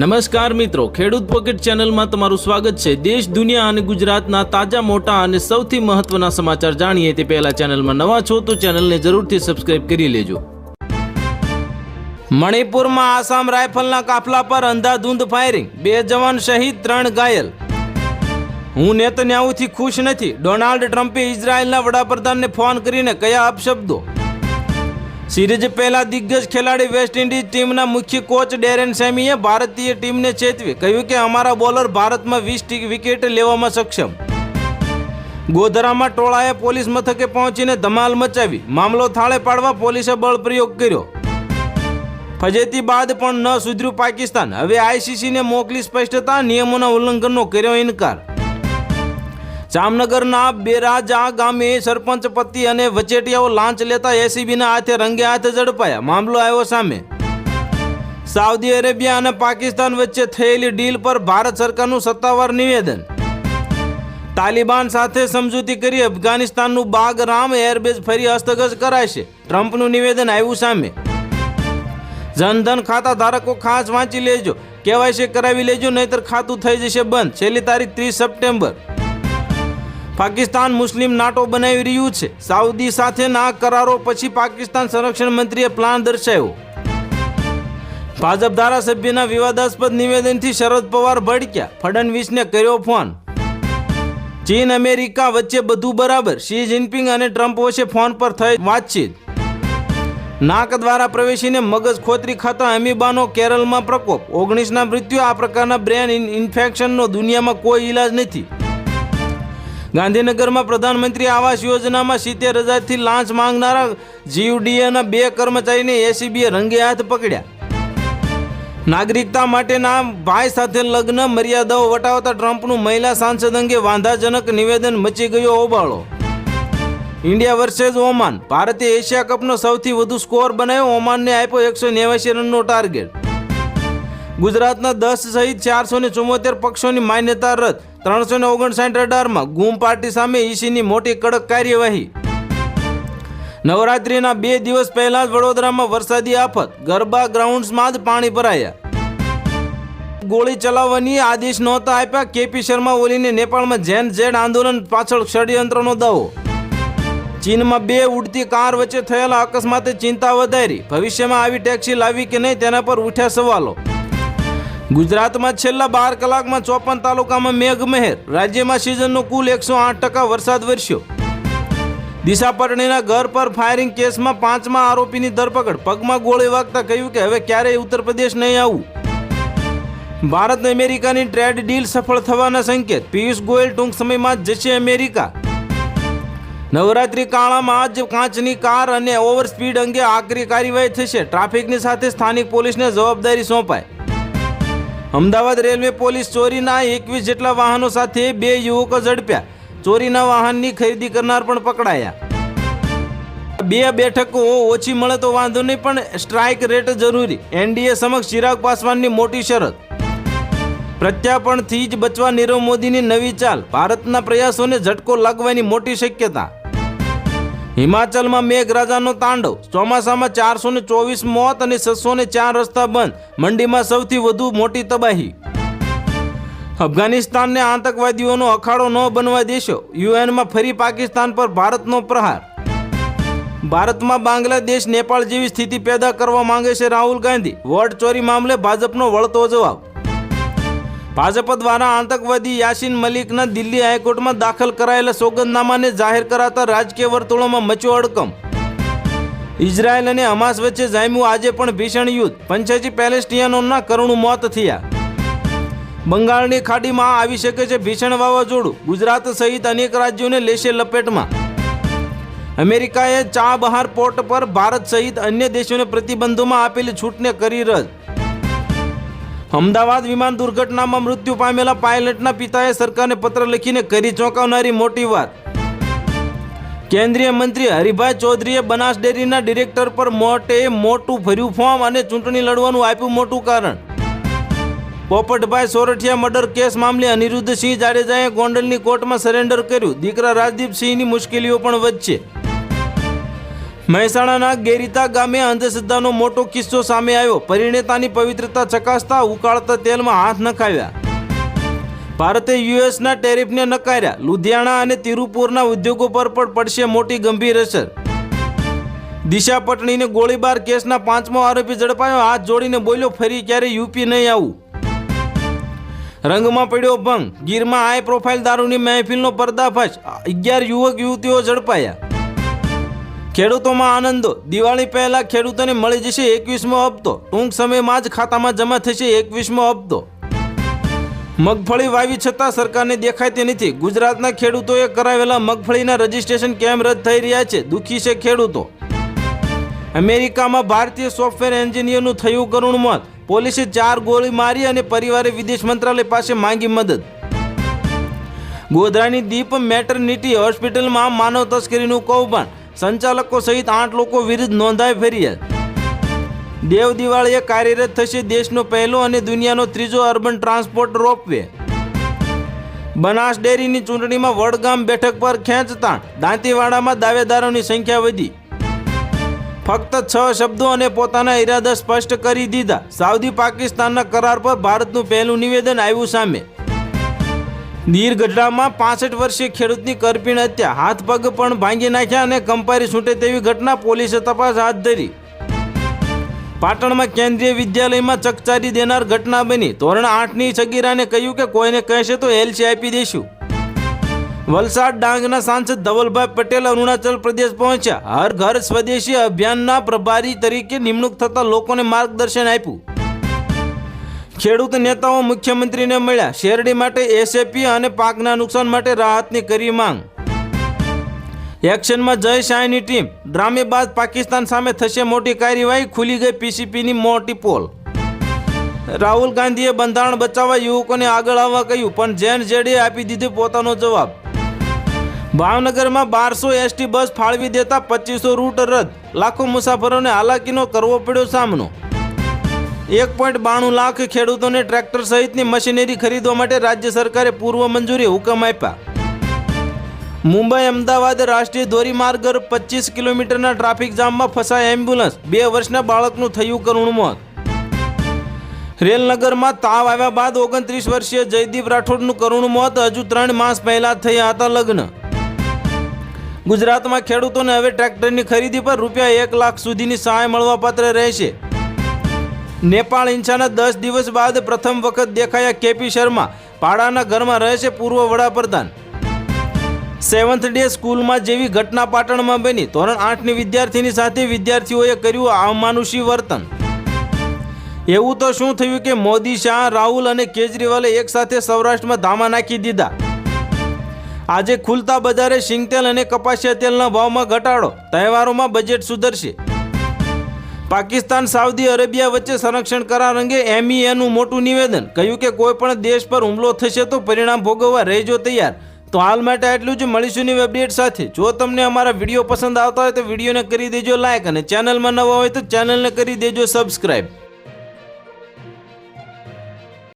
નમસ્કાર મિત્રો, ખેડૂત પોકેટ ચેનલમાં તમારું સ્વાગત છે। દેશ, દુનિયા અને ગુજરાતના તાજા મોટા અને સૌથી મહત્વના સમાચાર જાણીએ તે પહેલા ચેનલમાં નવા છો તો ચેનલને જરૂરથી સબસ્ક્રાઇબ કરી લેજો। મણિપુરમાં આસામ રાઇફલના કાફલા પર અંધાધૂંધ ફાયરિંગ, 2 જવાન શહીદ, 3 ઘાયલ। હું નેતન્યાહુથી ખુશ નથી, ડોનાલ્ડ ટ્રમ્પે ઇઝરાયલના વડાપ્રધાનને ફોન કરીને કયા અપશબ્દો। સિરીઝ પહેલા દિગ્ગજ ખેલાડી વેસ્ટ ઇન્ડિઝ ટીમના મુખ્ય કોચ ડેરેન સેમીએ ભારતીય ટીમને ચેતવી, કહ્યું કે અમારા બોલર ભારતમાં 20 વિકેટ લેવામાં સક્ષમ। ગોધરામાં ટોળાએ પોલીસ મથકે પહોંચીને ધમાલ મચાવી, મામલો થાળે પાડવા પોલીસે બળપ્રયોગ કર્યો। ફજેતી બાદ પણ ન સુધર્યું પાકિસ્તાન, હવે આઈસીસીને મોકલી સ્પષ્ટતા, નિયમોના ઉલ્લંઘનનો કર્યો ઇનકાર। જામનગરના બેરાજા ગામે સરપંચ પતિ અને વચેટિયાઓ લાંચ લેતા એસીબીના હાથે રંગે હાથ ઝડપાયા, મામલો આવ્યો સામે। સાઉદી અરેબિયા અને પાકિસ્તાન વચ્ચે થયેલી ડીલ પર ભારત સરકારનું સત્તાવાર નિવેદન। તાલિબાન સાથે સમજૂતી કરી અફઘાનિસ્તાનનું બાગરામ એરબેઝ ફરી હસ્તગત કરાશે, ટ્રમ્પનું નિવેદન આવ્યું સામે। જનધન ખાતા ધારકો ખાસ વાંચી લેજો, કેવાયસી કરાવી લેજો, નહીતર ખાતું થઈ જશે બંધ, છેલ્લી તારીખ 30 સપ્ટેમ્બર। પાકિસ્તાન મુસ્લિમ નાટો બનાવી રહ્યું છે, સાઉદી સાથેના કરારો પછી પાકિસ્તાન સંરક્ષણ મંત્રીએ પ્લાન દર્શાવ્યો। ભાજપ ધારાસભ્યના વિવાદાસ્પદ નિવેદનથી શરદ પવાર ભડક્યા, ફડણવીસને કર્યો ફોન। ચીન અમેરિકા વચ્ચે બધું બરાબર, શી જિનપિંગ અને ટ્રમ્પ વચ્ચે ફોન પર થઈ વાતચીત। નાક દ્વારા પ્રવેશીને મગજ ખોતરી ખાતા અમીબાનો કેરળમાં પ્રકોપ, 19ના મૃત્યુ। આ પ્રકારના બ્રેન ઇન્ફેક્શનનો દુનિયામાં કોઈ ઇલાજ નથી। ગાંધીનગરમાં પ્રધાનમંત્રી આવાસ યોજનામાં 70,000થી લાંચ માંગનારા જીયુડીએના 2 કર્મચારીને એસીબીએ રંગે હાથ પકડ્યા। નાગરિકતા માટેના ભાઈ સાથે લગ્ન મર્યાદાઓ વટાવતા ટ્રમ્પનું મહિલા સાંસદ અંગે વાંધાજનક નિવેદન, મચી ગયો હોબાળો। ઇન્ડિયા વર્સેસ ઓમાન, ભારતે એશિયા કપનો સૌથી વધુ સ્કોર બનાવ્યો, ઓમાનને આપ્યો 189 રનનો ટાર્ગેટ। ગુજરાતના 10 સહિત 474 પક્ષોની માન્યતા રદ, 359 રડારમાં, ગુમ પાર્ટી સામે ઈસીની મોટી કડક કાર્યવાહી। નવરાત્રીના 2 દિવસ પહેલા જ વડોદરામાં વરસાદી આફત, ગરબા ગ્રાઉન્ડ્સમાં જ પાણી ભરાયા। ગોળી ચલાવવાની આદેશ નહોતા આપ્યા, કેપી શર્મા ઓલીને નેપાળમાં જેન ઝેડ આંદોલન પાછળ ષડયંત્રનો દાવો। ચીનમાં 2 ઉડતી કાર વચ્ચે થયેલા અકસ્માતે ચિંતા વધારી, ભવિષ્યમાં આવી ટેક્સી લાવી કે નહીં તેના પર ઉઠ્યા સવાલો। ગુજરાતમાં છેલ્લા 12 કલાકમાં 54 તાલુકામાં મેઘમહેર, રાજ્યમાં સિઝનનો કુલ 108% વરસાદ વરસ્યો। દિશા પટણીના ઘર પર ફાયરિંગ કેસમાં 5મા આરોપીની ધરપકડ, પગમાં ગોળી વાગતા કહ્યું કે હવે ક્યારેય ઉત્તર પ્રદેશ નહીં આવું। ભારત અમેરિકાની ટ્રેડ ડીલ સફળ થવાના સંકેત, પિયુષ ગોયલ ટૂંક સમયમાં જ જશે અમેરિકા। નવરાત્રી કાળામાં જ કાચની કાર અને ઓવર સ્પીડ અંગે આકરી કાર્યવાહી થશે, ટ્રાફિકની સાથે સ્થાનિક પોલીસને જવાબદારી સોંપાય। અમદાવાદ રેલવે પોલીસ ચોરીના 21 જેટલા વાહનો સાથે 2 યુવકો ઝડપ્યા, ચોરીના વાહનની ખરીદી કરનાર પણ પકડાયા। 2 બેઠકો ઓછી મળે તો વાંધો નહીં, પણ સ્ટ્રાઇક રેટ જરૂરી, એનડીએ સમક્ષ ચિરાગ પાસવાનની મોટી શરત। પ્રત્યાર્પણથી જ બચવા નીરવ મોદીની નવી ચાલ, ભારતના પ્રયાસોને ઝટકો લાગવાની મોટી શક્યતા। હિમાચલમાં મેઘરાજાનો તાંડવ, ચોમાસામાં 424 મોત અને 604 રસ્તા બંધ, મંડીમાં સૌથી વધુ મોટી તબાહી। અફઘાનિસ્તાનને આતંકવાદીઓનો અખાડો ન બનવા દેશો, યુએનમાં ફરી પાકિસ્તાન પર ભારતનો પ્રહાર। ભારતમાં બાંગ્લાદેશ નેપાળ જેવી સ્થિતિ પેદા કરવા માંગે છે રાહુલ ગાંધી, વોટ ચોરી મામલે ભાજપનો વળતો જવાબ। ભાજપ દ્વારા આતંકવાદી યાસીન મલિકના દિલ્હી હાઈકોર્ટમાં દાખલ કરાયેલા સોગંદનામાને જાહેર કરાતા રાજકીય વર્તુળોમાં મચ્યો અડકમ। ઇઝરાયલ અને હમાસ વચ્ચે જામ્યું આજે પણ ભીષણ યુદ્ધ, 85 પેલેસ્ટિયનોના કરુણ મોત થયા। બંગાળની ખાડીમાં આવી શકે છે ભીષણ વાવાઝોડું, ગુજરાત સહિત અનેક રાજ્યોને લેશે લપેટમાં। અમેરિકાએ ચાબહાર પોર્ટ પર ભારત સહિત અન્ય દેશોને પ્રતિબંધોમાં આપેલી છૂટને કરી રદ। અમદાવાદ વિમાન દુર્ઘટનામાં મૃત્યુ પામેલા પાયલટના પિતાએ સરકારને પત્ર લખીને કરી ચોંકાવનારી મોટી વાત। કેન્દ્રીય મંત્રી હરિભાઈ ચૌધરીએ બનાસ ડેરીના ડિરેક્ટર પર મોટું ભર્યું ફોર્મ અને ચૂંટણી લડવાનું આપ્યું મોટું કારણ। પોપટભાઈ સોરઠિયા મર્ડર કેસ મામલે અનિરુદ્ધસિંહ જાડેજાએ ગોંડલની કોર્ટમાં સરેન્ડર કર્યું, દીકરા રાજદીપસિંહની મુશ્કેલીઓ પણ વચ્ચે। મહેસાણાના ગેરીતા ગામે અંધશ્રદ્ધાનો મોટો કિસ્સો સામે આવ્યો. પરિણીતાની પવિત્રતા ચકાસતા ઉકાળતા તેલમાં હાથ નખાવ્યા. ભારતે યુએસના ટેરિફને નકાર્યા. લુધિયાણા અને તિરુપુરના ઉદ્યોગો પર પણ પડશે મોટી ગંભીર અસર. દિશા પટણીને ગોળીબાર કેસના 5મો આરોપી ઝડપાયો. હાથ જોડીને બોલ્યો, ફરી ક્યારે યુપી નહીં આવું. રંગમાં પડ્યો ભંગ. ગીરમાં હાઈ પ્રોફાઇલ દારૂની મહેફિલનો પર્દાફાશ. 11 યુવક યુવતીઓ ઝડપાયા. ખેડૂતોમાં આનંદો. દિવાળી પહેલા ખેડૂતોને મળી જશે 21મો હપ્તો. ટૂંક સમયમાં જ ખાતામાં જમા થશે 21મો હપ્તો. મગફળી વાવી છતાં સરકારને દેખાતી નથી. ગુજરાતના ખેડૂતોએ કરાવેલા મગફળીના રજીસ્ટ્રેશન કેમ રદ થઈ રહ્યા છે? દુઃખી છે ખેડૂતો. અમેરિકામાં ભારતીય સોફ્ટવેર એન્જિનિયરનું થયું કરુણ મોત. પોલીસે 4 ગોળી મારી અને પરિવારે વિદેશ મંત્રાલય પાસે માંગી મદદ. ગોધરાની દીપ મેટર્નિટી હોસ્પિટલમાં માનવ તસ્કરીનું કૌભાંડ. સંચાલકો સહિત 8 લોકો વિરુદ્ધ નોંધાઈ ફરિયાદ. દેવ દિવાળીએ કાર્યરત થશે દેશનો પહેલો અને દુનિયાનો 3જો અર્બન ટ્રાન્સપોર્ટ રોપવે. બનાસ ડેરીની ચૂંટણીમાં વડગામ બેઠક પર ખેંચતાણ. દાંતીવાડામાં દાવેદારોની સંખ્યા વધી. ફક્ત 6 શબ્દો અને પોતાના ઈરાદા સ્પષ્ટ કરી દીધા. સાઉદી પાકિસ્તાનના કરાર પર ભારતનું પહેલું નિવેદન આવ્યું સામે. નીર ગઢડામાં 65 વર્ષીય ખેડૂતની કરપીણ હત્યા. હાથ પગ પણ ભાંગી નાખ્યા અને કંપારી છૂટે તેવી ઘટના. પોલીસે તપાસ હાથ ધરી. પાટણમાં કેન્દ્રીય વિદ્યાલયમાં ચકચારી દેનાર ઘટના બની. ધોરણ 8ની સગીરાને કહ્યું કે કોઈને કહેશે તો એલસી આપી દઈશું. વલસાડ ડાંગના સાંસદ ધવલભાઈ પટેલ અરુણાચલ પ્રદેશ પહોંચ્યા. હર ઘર સ્વદેશી અભિયાનના પ્રભારી તરીકે નિમણૂક થતા લોકોને માર્ગદર્શન આપ્યું. ખેડૂત નેતાઓ મુખ્યમંત્રીને મળ્યા. શેરડી માટે એસએપી અને પાકના નુકસાન માટે રાહતની કરી માંગ. એક્શનમાં જય શાહની ટીમ. ડ્રામે બાદ પાકિસ્તાન સામે થશે મોટી કાર્યવાહી. ખુલી ગઈ પીસીપીની મોટી પોલ. રાહુલ ગાંધીએ બંધારણ બચાવવા યુવકોને આગળ આવવા કહ્યું, પણ જેન જેડીએ આપી દીધો પોતાનો જવાબ. ભાવનગરમાં 1200 એસટી બસ ફાળવી દેતા 2500 રૂટ રદ. લાખો મુસાફરોને હાલાકીનો કરવો પડ્યો સામનો. 1.92 લાખ ખેડૂતોને ટ્રેક્ટર સહિતની મશીનરી ખરીદવા માટે રાજ્ય સરકારે પૂર્વ મંજૂરી હુકમ આપ્યા. મુંબઈ અમદાવાદ રાષ્ટ્રીય ધોરીમાર્ગ પર 25 કિલોમીટરના ટ્રાફિક જામમાં ફસાય એમ્બ્યુલન્સ. 2 વર્ષના બાળકનું થયું કરુણ મોત. રેલનગરમાં તાવ આવ્યા બાદ 29 વર્ષીય જયદીપ રાઠોડનું કરુણ મોત. હજુ 3 માસ પહેલા થયા હતા લગ્ન. ગુજરાતમાં ખેડૂતોને હવે ટ્રેક્ટરની ખરીદી પર ₹1 લાખ સુધીની સહાય મળવાપાત્ર રહેશે. નેપાળ હિંસાના 10 દિવસ બાદ પ્રથમ વખત દેખાયા કેપી શર્મા. પાડાના ઘરમાં રહેશે પૂર્વ વડાપ્રધાન. 7th ડે સ્કૂલમાં જેવી ઘટના પાટણમાં બની. ધોરણ 8ની વિદ્યાર્થીની સાથે વિદ્યાર્થીઓએ કર્યું અમાનુષી વર્તન. એવું તો શું થયું કે મોદી, શાહ, રાહુલ અને કેજરીવાલે એક સાથે સૌરાષ્ટ્રમાં ધામા નાખી દીધા. આજે ખુલતા બજારે સિંગતેલ અને કપાસિયા તેલના ભાવમાં ઘટાડો. તહેવારોમાં બજેટ સુધરશે. પાકિસ્તાન સાઉદી અરેબિયા વચ્ચે સંરક્ષણ કરાર અંગે MEAનું મોટું નિવેદન. કહ્યું કે કોઈ પણ દેશ પર હુમલો થશે તો પરિણામ ભોગવવા રહેજો તૈયાર. તો હાલ માટે આટલું જ. મળીશું નવી અપડેટ સાથે. જો તમને અમારા વિડીયો પસંદ આવતા હોય તો વિડીયોને કરી દેજો લાઇક અને ચેનલમાં નવા હોય તો ચેનલને કરી દેજો સબસ્ક્રાઇબ.